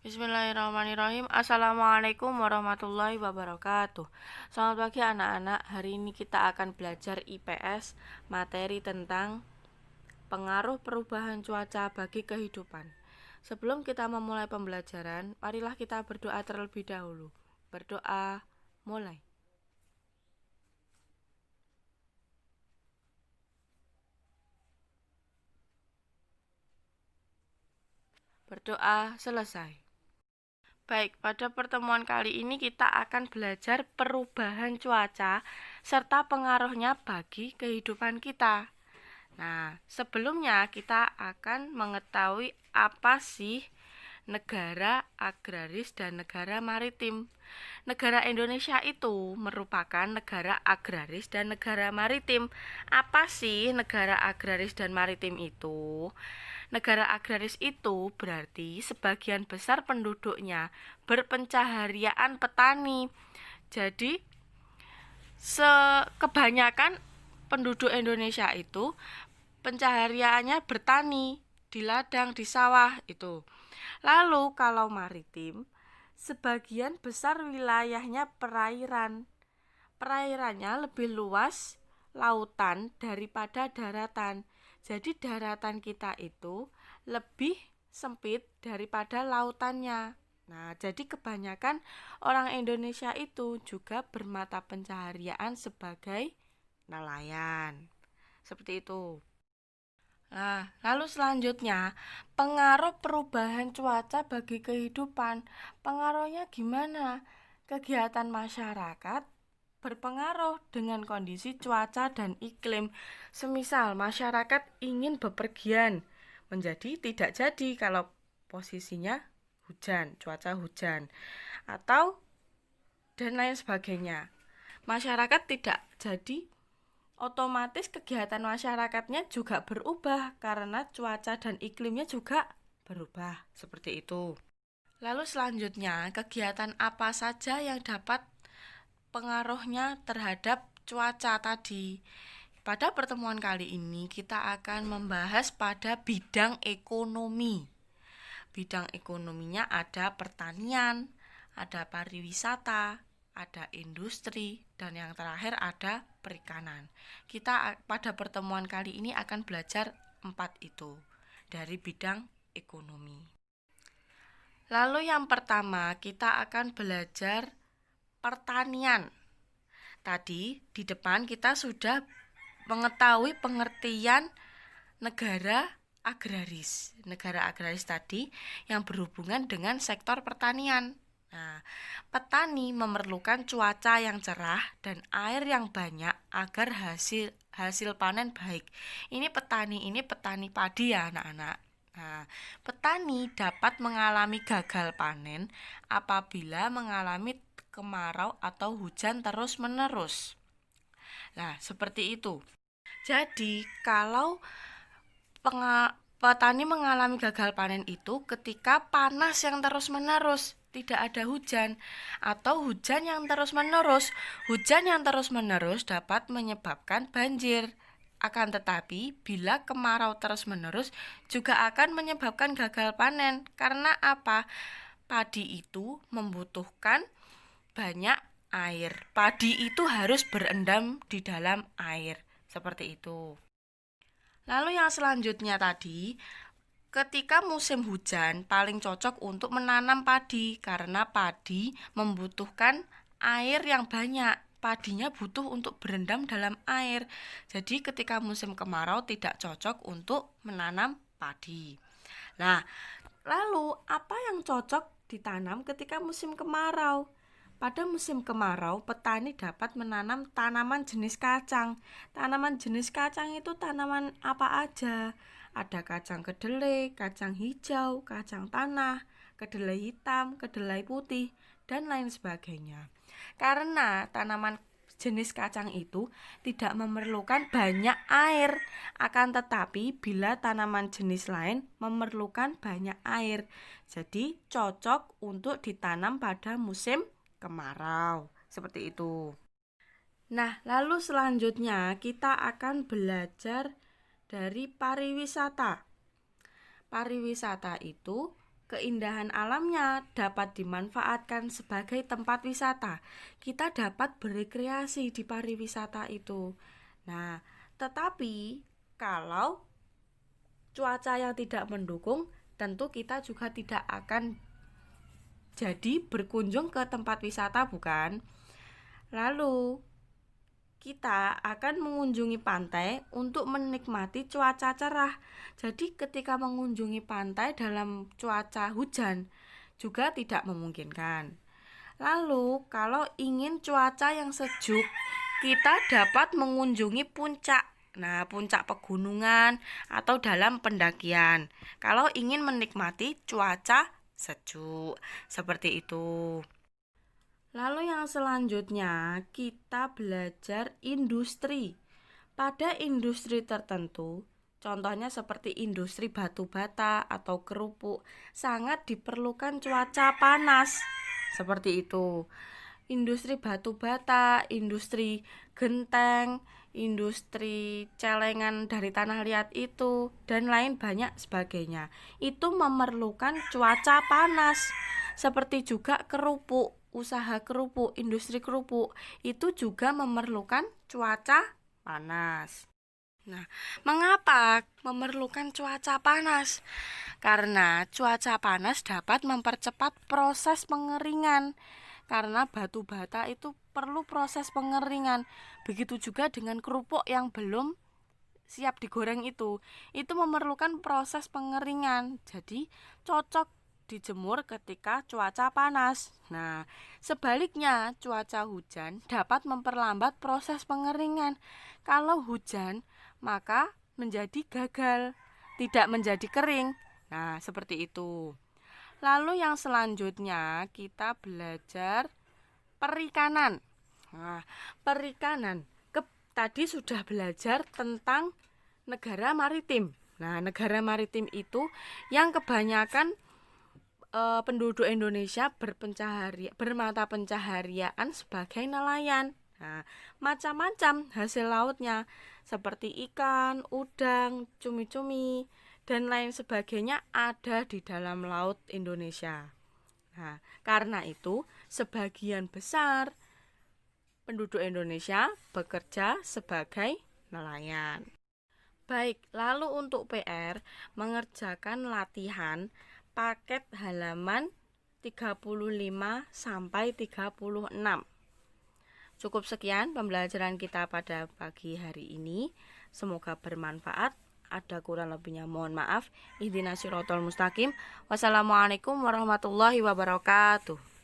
Bismillahirrahmanirrahim. Assalamualaikum warahmatullahi wabarakatuh. Selamat pagi anak-anak. Hari ini kita akan belajar IPS, materi tentang pengaruh perubahan cuaca bagi kehidupan. Sebelum kita memulai pembelajaran, marilah kita berdoa terlebih dahulu. Berdoa, mulai. Berdoa, selesai. Baik, pada pertemuan kali ini kita akan belajar perubahan cuaca serta pengaruhnya bagi kehidupan kita. Nah, sebelumnya kita akan mengetahui apa sih negara agraris dan negara maritim. Negara Indonesia itu merupakan negara agraris dan negara maritim. Apa sih negara agraris dan maritim itu? Negara agraris itu berarti sebagian besar penduduknya berpencaharian petani. Jadi, kebanyakan penduduk Indonesia itu pencahariannya bertani di ladang, di sawah itu. Lalu kalau maritim, sebagian besar wilayahnya perairan. Perairannya lebih luas lautan daripada daratan. Jadi daratan kita itu lebih sempit daripada lautannya. Nah, jadi kebanyakan orang Indonesia itu juga bermata pencaharian sebagai nelayan. Seperti itu. Nah, lalu selanjutnya, pengaruh perubahan cuaca bagi kehidupan. Pengaruhnya gimana? Kegiatan masyarakat berpengaruh dengan kondisi cuaca dan iklim. Semisal masyarakat ingin bepergian, menjadi tidak jadi kalau posisinya hujan, cuaca hujan, atau dan lain sebagainya. Masyarakat tidak jadi, otomatis kegiatan masyarakatnya juga berubah karena cuaca dan iklimnya juga berubah. Seperti itu. Lalu selanjutnya, kegiatan apa saja yang dapat pengaruhnya terhadap cuaca tadi? Pada pertemuan kali ini kita akan membahas pada bidang ekonomi. Bidang ekonominya ada pertanian, ada pariwisata, ada industri, dan yang terakhir ada perikanan. Kita pada pertemuan kali ini akan belajar 4 itu dari bidang ekonomi. Lalu yang pertama kita akan belajar pertanian. Tadi di depan kita sudah mengetahui pengertian negara agraris. Negara agraris tadi yang berhubungan dengan sektor pertanian. Nah, petani memerlukan cuaca yang cerah dan air yang banyak agar hasil panen baik. Ini petani padi ya, anak-anak. Nah, petani dapat mengalami gagal panen apabila mengalami kemarau atau hujan terus-menerus. Nah, seperti itu. Jadi, kalau petani mengalami gagal panen itu ketika panas yang terus-menerus, tidak ada hujan, atau hujan yang terus-menerus. Hujan yang terus-menerus dapat menyebabkan banjir. Akan tetapi, bila kemarau terus-menerus juga akan menyebabkan gagal panen. Karena apa? Padi itu membutuhkan banyak air. Padi itu harus berendam di dalam air. Seperti itu. Lalu yang selanjutnya tadi, ketika musim hujan paling cocok untuk menanam padi karena padi membutuhkan air yang banyak. Padinya butuh untuk berendam dalam air. Jadi ketika musim kemarau tidak cocok untuk menanam padi. Nah, lalu apa yang cocok ditanam ketika musim kemarau? Pada musim kemarau, petani dapat menanam tanaman jenis kacang. Tanaman jenis kacang itu tanaman apa aja? Ada kacang kedelai, kacang hijau, kacang tanah, kedelai hitam, kedelai putih, dan lain sebagainya. Karena tanaman jenis kacang itu tidak memerlukan banyak air, akan tetapi bila tanaman jenis lain memerlukan banyak air. Jadi cocok untuk ditanam pada musim kemarau. Seperti itu. Nah, lalu selanjutnya kita akan belajar dari pariwisata. Pariwisata itu keindahan alamnya dapat dimanfaatkan sebagai tempat wisata. Kita dapat berrekreasi di pariwisata itu. Nah, tetapi kalau cuaca yang tidak mendukung, tentu kita juga tidak akan jadi berkunjung ke tempat wisata, bukan? Lalu kita akan mengunjungi pantai untuk menikmati cuaca cerah. Jadi ketika mengunjungi pantai dalam cuaca hujan juga tidak memungkinkan. Lalu kalau ingin cuaca yang sejuk, kita dapat mengunjungi puncak. Nah, puncak pegunungan atau dalam pendakian. Kalau ingin menikmati cuaca sejuk, seperti itu. Lalu yang selanjutnya kita belajar industri. Pada industri tertentu, contohnya seperti industri batu bata atau kerupuk, sangat diperlukan cuaca panas. Seperti itu. Industri batu bata, industri genteng, industri celengan dari tanah liat itu, dan lain banyak sebagainya. Itu memerlukan cuaca panas. Seperti juga kerupuk, usaha kerupuk, industri kerupuk itu juga memerlukan cuaca panas. Nah, mengapa memerlukan cuaca panas? Karena cuaca panas dapat mempercepat proses pengeringan. Karena batu bata itu perlu proses pengeringan. Begitu juga dengan kerupuk yang belum siap digoreng itu memerlukan proses pengeringan. Jadi cocok dijemur ketika cuaca panas. Nah, sebaliknya cuaca hujan dapat memperlambat proses pengeringan. Kalau hujan, maka menjadi gagal, tidak menjadi kering. Nah, seperti itu. Lalu yang selanjutnya kita belajar perikanan. Nah, perikanan. Tadi sudah belajar tentang negara maritim. Nah, negara maritim itu yang kebanyakan penduduk Indonesia bermata pencaharian sebagai nelayan. Nah, macam-macam hasil lautnya seperti ikan, udang, cumi-cumi, dan lain sebagainya ada di dalam laut Indonesia. Nah, karena itu sebagian besar penduduk Indonesia bekerja sebagai nelayan. Baik, lalu untuk PR, mengerjakan latihan paket halaman 35 sampai 36. Cukup sekian pembelajaran kita pada pagi hari ini. Semoga bermanfaat. Ada kurang lebihnya mohon maaf. Ihdinas siratal mustaqim. Wassalamualaikum warahmatullahi wabarakatuh.